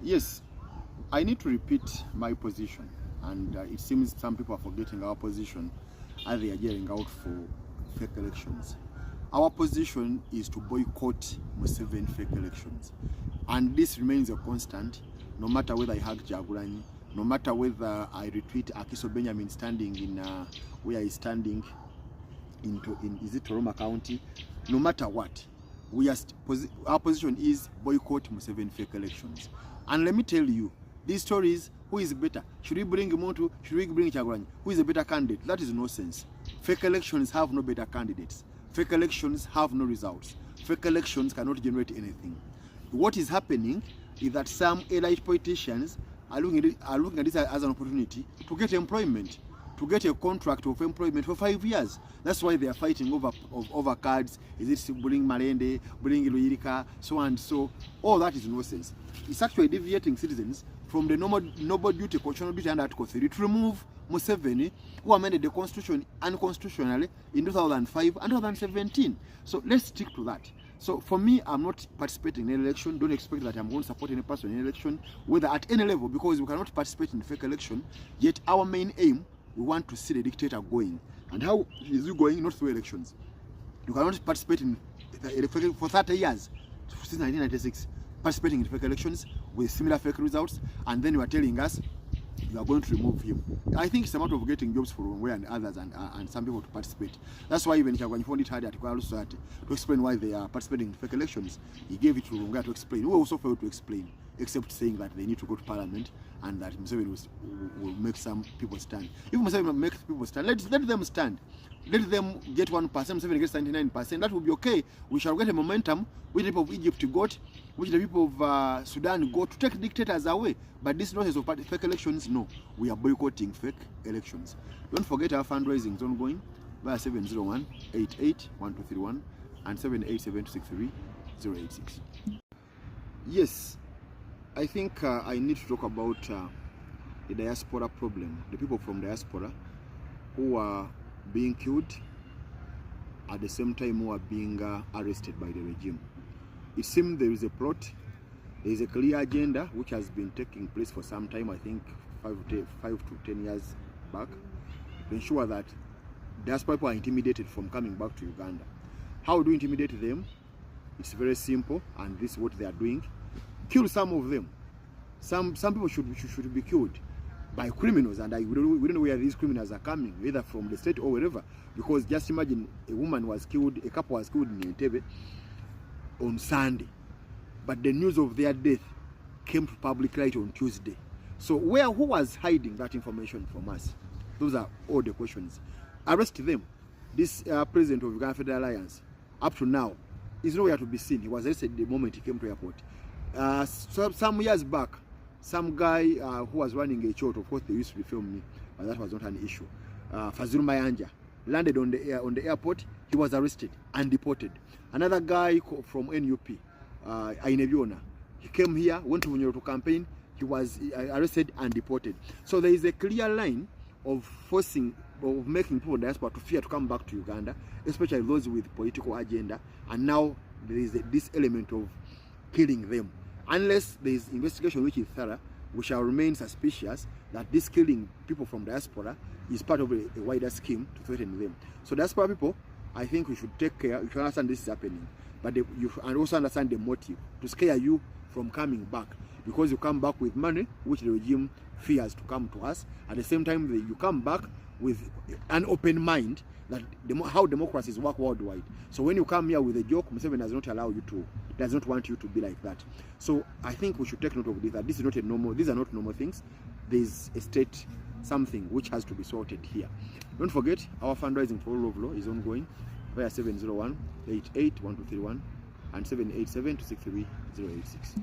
Yes, I need to repeat my position, and it seems some people are forgetting our position as they are gearing out for fake elections. Our position is to boycott Museveni fake elections, and this remains a constant, no matter whether I hug Jagulanyi, no matter whether I retweet Akiso Benjamin standing in where he's standing in is it Toroma County, no matter what. Our position is boycott Museveni fake elections. And let me tell you, these stories, who is better? Should we bring Motu? Should we bring Chagulanyi? Who is a better candidate? That is nonsense. Fake elections have no better candidates. Fake elections have no results. Fake elections cannot generate anything. What is happening is that some elite politicians are looking at this as an opportunity to get employment, to get a contract of employment for 5 years. That's why they are fighting over cards. Is it bring Malende, bring Luirika, so and so. All that is nonsense. It's actually deviating citizens from the noble duty, constitutional duty under Article 3 to remove Museveni, who amended the constitution unconstitutionally in 2005 and 2017. So let's stick to that. So for me, I'm not participating in an election. Don't expect that I'm going to support any person in an election, whether at any level, because we cannot participate in fake election. Yet our main aim, we want to see the dictator going. And how is he going? Not through elections. You cannot participate in for 30 years, since 1996, participating in fake elections with similar fake results, and then you are telling us you are going to remove him. I think it's a matter of getting jobs for Bagwere and others and some people to participate. That's why even Chagulanyi found it hard at Kwara Society to explain why they are participating in fake elections. He gave it to Bagwere to explain. We also failed to explain, except saying that they need to go to parliament and that Museveni will make some people stand. If Museveni makes people stand, let them stand. Let them get 1%, Museveni gets 99%. That will be okay. We shall get a momentum which the people of Egypt got, which the people of Sudan got, to take dictators away. But this nonsense of fake elections, no. We are boycotting fake elections. Don't forget our fundraising is ongoing via 701-88-1231 and 787-263-086. Yes, I think I need to talk about the diaspora problem, the people from diaspora who are being killed at the same time who are being arrested by the regime. It seems there is a plot, there is a clear agenda which has been taking place for some time, I think 5 to 10 years back, to ensure that diaspora people are intimidated from coming back to Uganda. How do you intimidate them? It's very simple, and this is what they are doing. Kill some of them. Some people should be killed by criminals, and we don't know where these criminals are coming, either from the state or wherever. Because just imagine a woman was killed, a couple was killed in Entebbe on Sunday, but the news of their death came to public light on Tuesday. So who was hiding that information from us? Those are all the questions. Arrest them. This president of Uganda Federal Alliance, up to now, is nowhere to be seen. He was arrested the moment he came to airport. So some years back, some guy who was running a church, of course they used to film me, but that was not an issue. Fazil Mayanja landed on the airport. He was arrested and deported. Another guy from NUP, Ainebiona, he came here, went to Banyoro to campaign. He was arrested and deported. So there is a clear line of making people in diaspora to fear to come back to Uganda, especially those with political agenda. And now there is this element of killing them. Unless there is investigation which is thorough, we shall remain suspicious that this killing people from diaspora is part of a wider scheme to threaten them. So diaspora people, I think we should take care. You should understand this is happening, but you also understand the motive to scare you from coming back, because you come back with money which the regime fears to come to us. At the same time, you come back with an open mind that how democracies work worldwide. So when you come here with a joke, Museveni does not want you to be like that. So I think we should take note of this, that this is not a normal, these are not normal things. There is a state something which has to be sorted here. Don't forget, our fundraising for rule of law is ongoing via 701-88-1231 and 787-263-086.